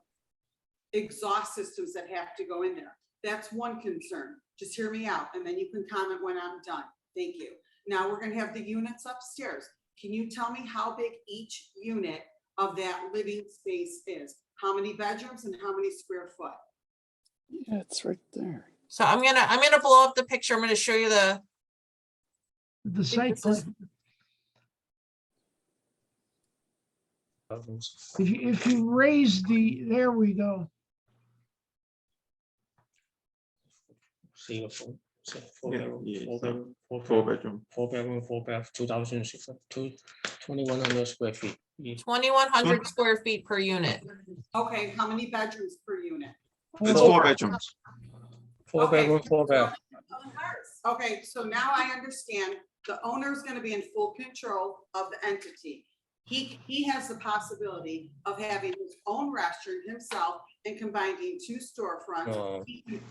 Speaker 13: exhaust systems that have to go in there. That's one concern. Just hear me out and then you can comment when I'm done. Thank you. Now we're going to have the units upstairs. Can you tell me how big each unit of that living space is? How many bedrooms and how many square foot?
Speaker 14: Yeah, it's right there.
Speaker 1: So I'm gonna blow up the picture. I'm gonna show you
Speaker 8: The site plan. If you raise there we go.
Speaker 7: see the phone. So four
Speaker 4: Yeah,
Speaker 7: bedroom,
Speaker 4: yeah,
Speaker 7: four
Speaker 4: so
Speaker 7: bedroom,
Speaker 4: four bedroom.
Speaker 7: 4 bedroom, 4 bath, 2,100 square feet. each.
Speaker 1: 2,100 square feet per unit.
Speaker 13: Okay, how many bedrooms per unit?
Speaker 4: It's
Speaker 5: Four.
Speaker 4: four bedrooms.
Speaker 7: 4
Speaker 13: Okay.
Speaker 7: bedroom, 4 bath.
Speaker 13: Okay, so now I understand the owner's gonna be in full control of the entity. He has the possibility of having his own restaurant himself and combining two storefronts.
Speaker 7: No.
Speaker 13: He can-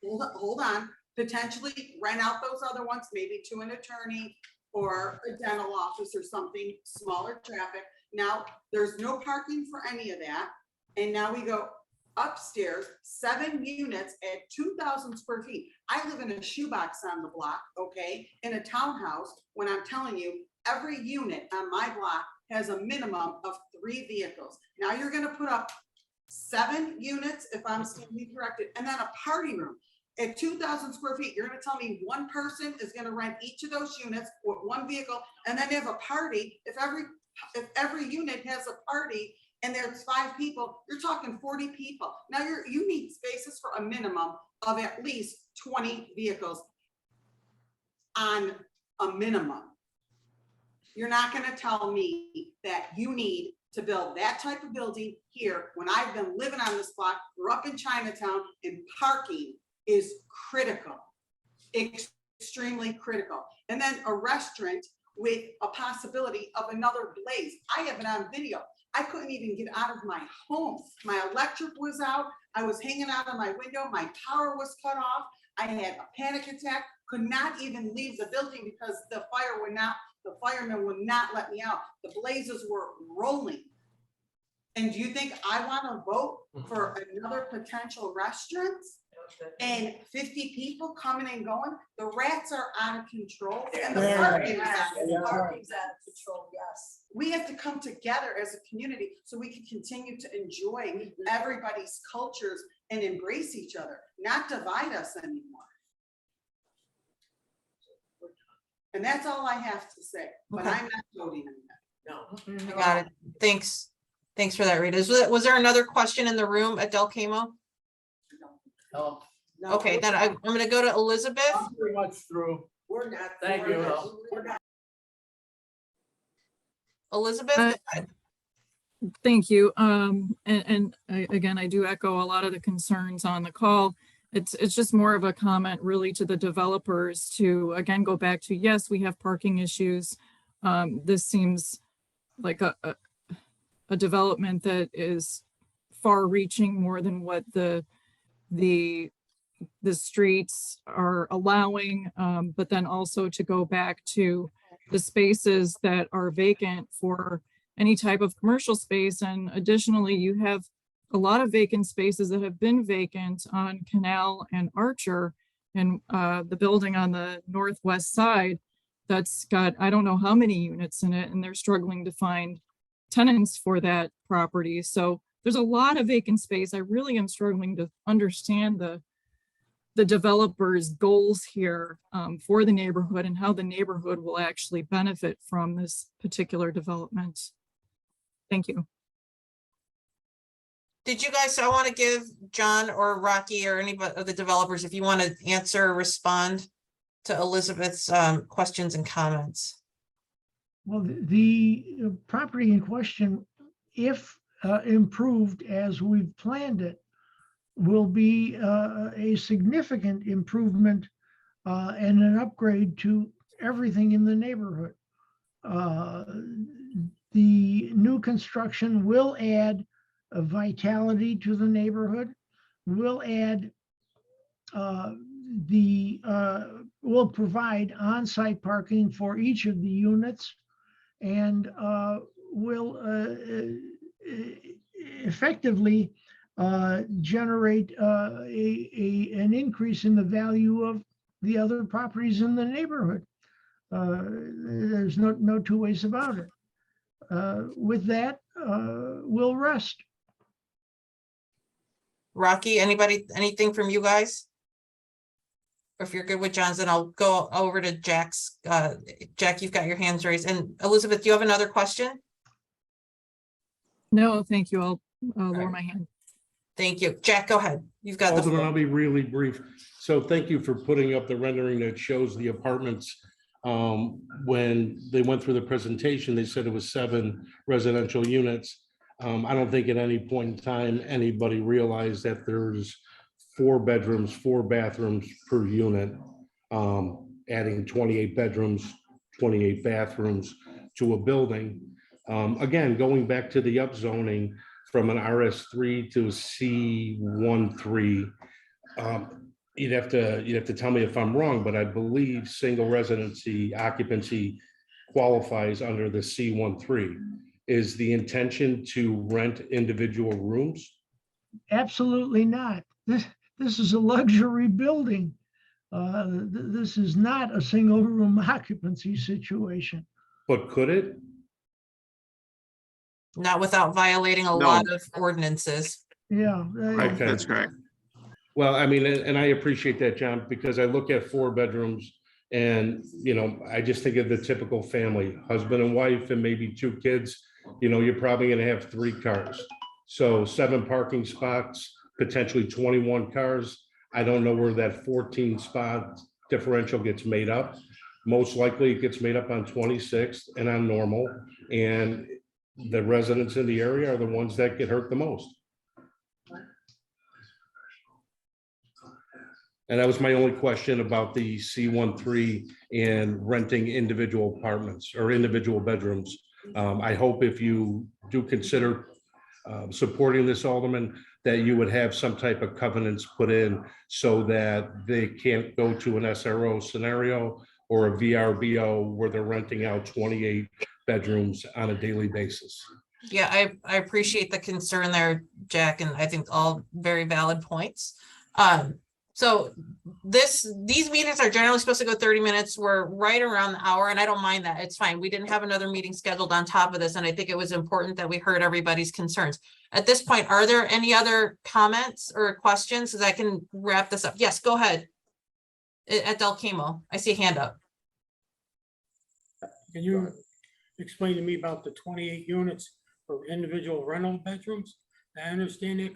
Speaker 13: Hold on, potentially rent out those other ones, maybe to an attorney or a dental office or something, smaller traffic. Now, there's no parking for any of that. And now we go upstairs, 7 units at 2,000 square feet. I live in a shoebox on the block, okay, in a townhouse, when I'm telling you, every unit on my block has a minimum of 3 vehicles. Now you're gonna put up 7 units, if I'm standing corrected, and then a party room. At 2,000 square feet, you're gonna tell me one person is gonna rent each of those units with 1 vehicle, and then have a party. If every unit has a party and there's 5 people, you're talking 40 people. Now you need spaces for a minimum of at least 20 vehicles on a minimum. You're not gonna tell me that you need to build that type of building here when I've been living on this block, grew up in Chinatown, and parking is critical, extremely critical. And then a restaurant with a possibility of another blaze. I have it on video. I couldn't even get out of my home. My electric was out. I was hanging out of my window. My power was cut off. I had a panic attack, could not even leave the building because the firemen would not let me out. The blazes were rolling. And do you think I want to vote for another potential restaurant? And 50 people coming and going? The rats are out of control. And the parking is out of control, yes. We have to come together as a community so we can continue to enjoy everybody's cultures and embrace each other, not divide us anymore. And that's all I have to say, but
Speaker 1: Okay.
Speaker 13: I'm not voting on that.
Speaker 1: I got it. Thanks. Thanks for that, Rita. Was there another question in the room at Del Camo?
Speaker 3: No,
Speaker 1: Okay, then I'm gonna go to Elizabeth.
Speaker 3: I'm pretty much through.
Speaker 13: We're not.
Speaker 3: Thank you.
Speaker 1: Elizabeth?
Speaker 5: Thank you. Again, I do echo a lot of the concerns on the call. It's just more of a comment really to the developers to, again, go back to, yes, we have parking issues. This seems like a development that is far reaching more than what the streets are allowing, but then also to go back to the spaces that are vacant for any type of commercial space. And additionally, you have a lot of vacant spaces that have been vacant on Canal and Archer, and the building on the northwest side that's got, I don't know how many units in it, and they're struggling to find tenants for that property. So there's a lot of vacant space. I really am struggling to understand the developer's goals here for the neighborhood and how the neighborhood will actually benefit from this particular development. Thank you.
Speaker 1: Did you guys, I want to give John or Rocky or any of the developers, if you want to answer or respond to Elizabeth's questions and comments.
Speaker 8: Well, the property in question, if improved as we've planned it, will be a significant improvement and an upgrade to everything in the neighborhood. The new construction will add a vitality to the neighborhood, will add will provide on-site parking for each of the units, and will effectively generate an increase in the value of the other properties in the neighborhood. There's no two ways about it. With that, we'll rest.
Speaker 1: Rocky, anything from you guys? Or if you're good with John's, then I'll go over to Jack's. Jack, you've got your hands raised. And Elizabeth, do you have another question?
Speaker 5: No, thank you. I'll lower my hand.
Speaker 1: Thank you. Jack, go ahead. You've got the
Speaker 11: Alderman, I'll
Speaker 1: floor.
Speaker 11: be really brief. So thank you for putting up the rendering that shows the apartments. When they went through the presentation, they said it was 7 residential units. I don't think at any point in time, anybody realized that there's 4 bedrooms, 4 bathrooms per unit. Adding 28 bedrooms, 28 bathrooms to a building. Again, going back to the upzoning from an RS3 to C13, you'd have to tell me if I'm wrong, but I believe single residency occupancy qualifies under the C13. Is the intention to rent individual rooms?
Speaker 8: Absolutely not. This is a luxury building. This is not a single room occupancy situation.
Speaker 11: But could it?
Speaker 1: Not without violating a
Speaker 4: No.
Speaker 1: lot of ordinances.
Speaker 8: Yeah.
Speaker 4: Right,
Speaker 11: Okay.
Speaker 4: that's correct.
Speaker 11: Well, I mean, and I appreciate that, John, because I look at 4 bedrooms and, I just think of the typical family, husband and wife and maybe 2 kids. You're probably gonna have 3 cars. So 7 parking spots, potentially 21 cars. I don't know where that 14 spot differential gets made up. Most likely it gets made up on 26th and on Normal. And the residents in the area are the ones that get hurt the most. And that was my only question about the C13 and renting individual apartments or individual bedrooms. I hope if you do consider supporting this, Alderman, that you would have some type of covenants put in so that they can't go to an SRO scenario or a VRBO where they're renting out 28 bedrooms on a daily basis.
Speaker 1: Yeah, I appreciate the concern there, Jack, and I think all very valid points. So these meetings are generally supposed to go 30 minutes. We're right around the hour, and I don't mind that. It's fine. We didn't have another meeting scheduled on top of this, and I think it was important that we heard everybody's concerns. At this point, are there any other comments or questions? Because I can wrap this up. Yes, go ahead. At Del Quimo, I see a hand up.
Speaker 15: Can you explain to me about the 28 units for individual rental bedrooms? I understand it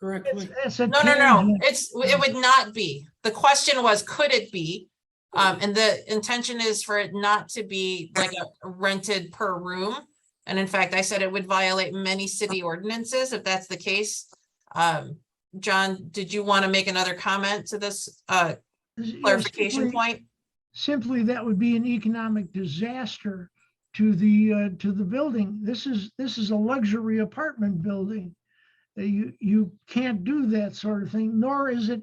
Speaker 15: correctly?
Speaker 8: It's a
Speaker 1: No,
Speaker 8: tangent.
Speaker 1: it would not be. The question was, could it be? And the intention is for it not to be like a rented per room. And in fact, I said it would violate many city ordinances if that's the case. John, did you want to make another comment to this clarification point?
Speaker 8: Simply, that would be an economic disaster to the building. This is a luxury apartment building. You can't do that sort of thing, nor is it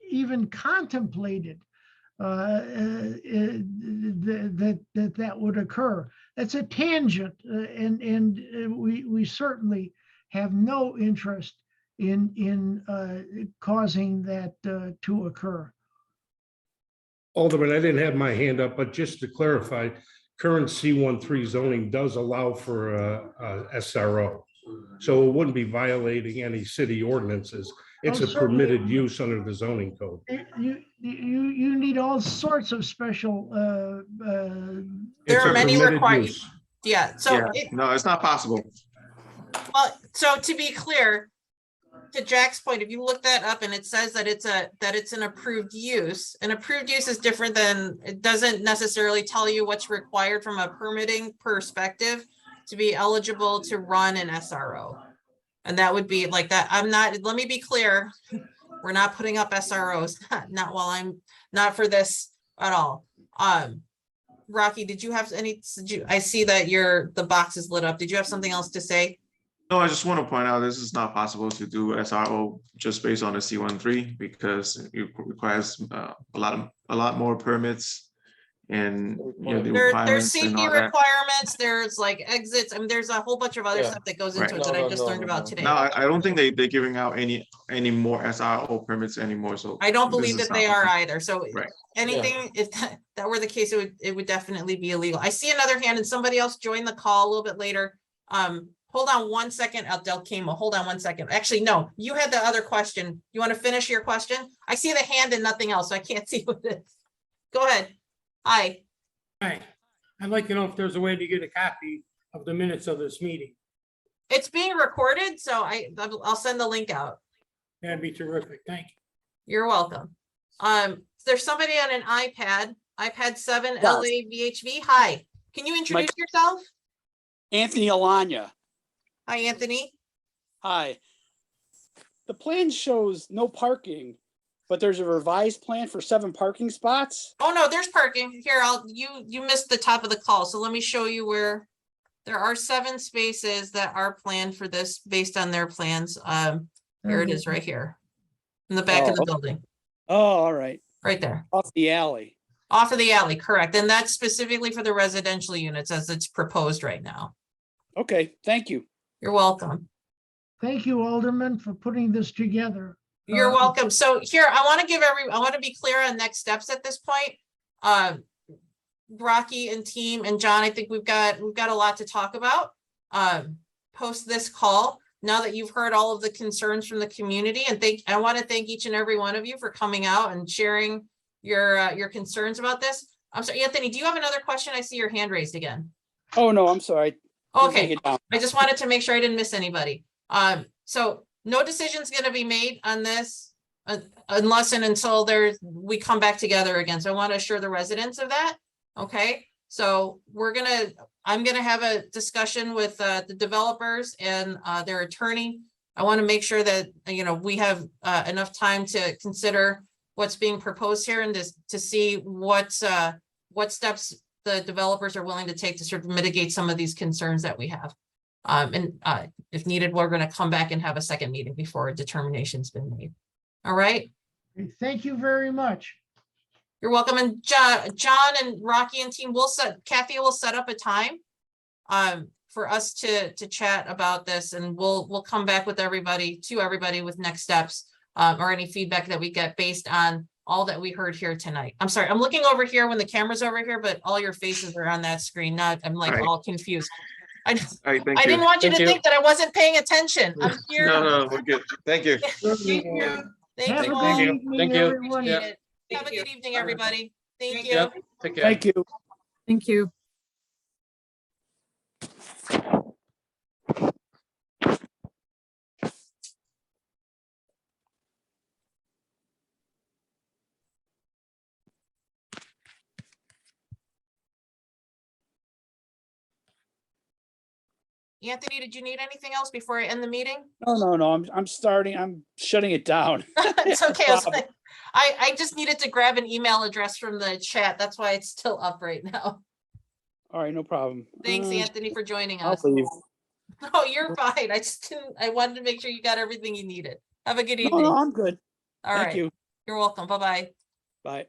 Speaker 8: even contemplated that would occur. That's a tangent, and we certainly have no interest in causing that to occur.
Speaker 11: Alderman, I didn't have my hand up, but just to clarify, current C13 zoning does allow for a SRO. So it wouldn't be violating any city ordinances. It's a permitted use under the zoning code.
Speaker 8: You need all sorts of special.
Speaker 1: There are many
Speaker 11: permitted
Speaker 1: requirements.
Speaker 11: use.
Speaker 1: Yeah, so
Speaker 4: Yeah, no, it's not possible.
Speaker 1: well, so to be clear, to Jack's point, if you look that up and it says that it's an approved use, an approved use is different than, it doesn't necessarily tell you what's required from a permitting perspective to be eligible to run an SRO. And that would be like that. Let me be clear. We're not putting up SROs, not while I'm not for this at all. Rocky, did you have any, I see that the box is lit up. Did you have something else to say?
Speaker 4: No, I just want to point out this is not possible to do SRO just based on the C13 because it requires a lot more permits and the
Speaker 1: There's
Speaker 4: requirements and
Speaker 1: safety
Speaker 4: all that.
Speaker 1: requirements, there's like exits. I mean, there's a whole bunch of other
Speaker 7: Yeah.
Speaker 1: stuff that goes
Speaker 4: Right.
Speaker 1: into it that I just learned about today.
Speaker 4: No, I don't think they're giving out any more SRO permits anymore. So
Speaker 1: I don't
Speaker 4: this
Speaker 1: believe
Speaker 4: is
Speaker 1: that they
Speaker 4: not
Speaker 1: are
Speaker 4: possible.
Speaker 1: either. So
Speaker 4: Right.
Speaker 1: anything, if that were the case, it would definitely be illegal. I see another hand and somebody else joined the call a little bit later. Hold on 1 second, Del Quimo. Hold on 1 second. Actually, no, you had the other question. You want to finish your question? I see the hand and nothing else, so I can't see what it is. Go ahead. Hi.
Speaker 15: Hi, I'd like to know if there's a way to get a copy of the minutes of this meeting.
Speaker 1: It's being recorded, so I'll send the link out.
Speaker 15: That'd be terrific. Thank you.
Speaker 1: You're welcome. There's somebody on an iPad 7
Speaker 16: Yes.
Speaker 1: LA VHV. Hi, can you introduce yourself?
Speaker 16: Anthony Alanya.
Speaker 1: Hi, Anthony.
Speaker 16: Hi. The plan shows no parking, but there's a revised plan for 7 parking spots.
Speaker 1: Oh, no, there's parking. Here, you missed the top of the call, so let me show you where there are 7 spaces that are planned for this based on their plans. Here it is right here in the back of the building,
Speaker 16: Oh, all right.
Speaker 1: right there.
Speaker 16: Off the alley.
Speaker 1: Off of the alley, correct. And that's specifically for the residential units as it's proposed right now.
Speaker 16: Okay, thank you.
Speaker 1: You're welcome.
Speaker 8: Thank you, Alderman, for putting this together.
Speaker 1: You're welcome. So here, I want to be clear on next steps at this point. Rocky and team and John, I think we've got a lot to talk about. Post this call, now that you've heard all of the concerns from the community, and I want to thank each and every one of you for coming out and sharing your concerns about this. I'm sorry, Anthony, do you have another question? I see your hand raised again.
Speaker 16: Oh, no, I'm sorry.
Speaker 1: Okay, I just wanted to make sure I didn't miss anybody. So no decision's going to be made on this unless and until we come back together again. So I want to assure the residents of that. Okay, so I'm gonna have a discussion with the developers and their attorney. I want to make sure that, we have enough time to consider what's being proposed here and to see what steps the developers are willing to take to sort of mitigate some of these concerns that we have. And if needed, we're going to come back and have a second meeting before a determination's been made. All right.
Speaker 8: Thank you very much.
Speaker 1: You're welcome. And John and Rocky and team Kathy will set up a time for us to chat about this, and we'll come back with everybody with next steps or any feedback that we get based on all that we heard here tonight. I'm sorry, I'm looking over here when the camera's over here, but all your faces are on that screen. I'm like all confused. I didn't want you to think that I wasn't paying attention. I'm here.
Speaker 4: No, we're good. Thank you.
Speaker 1: Thank you.
Speaker 8: Have a good
Speaker 1: all.
Speaker 8: evening,
Speaker 12: Thank you.
Speaker 8: everyone.
Speaker 12: Yeah.
Speaker 1: Appreciate it. Have a good evening, everybody. Thank you.
Speaker 12: Yep. Take care.
Speaker 16: Thank you.
Speaker 5: Thank you.
Speaker 1: Anthony, did you need anything else before I end the meeting?
Speaker 16: No. I'm shutting it down.
Speaker 1: It's okay. I just needed to grab an email address from the chat. That's why it's still up right now.
Speaker 16: All right, no problem.
Speaker 1: Thanks, Anthony, for joining
Speaker 16: I'll
Speaker 1: us.
Speaker 16: leave.
Speaker 1: No, you're fine. I wanted to make sure you got everything you needed. Have a good evening.
Speaker 16: No, I'm good.
Speaker 1: All
Speaker 16: Thank
Speaker 1: right.
Speaker 16: you.
Speaker 1: You're welcome. Bye-bye.
Speaker 16: Bye.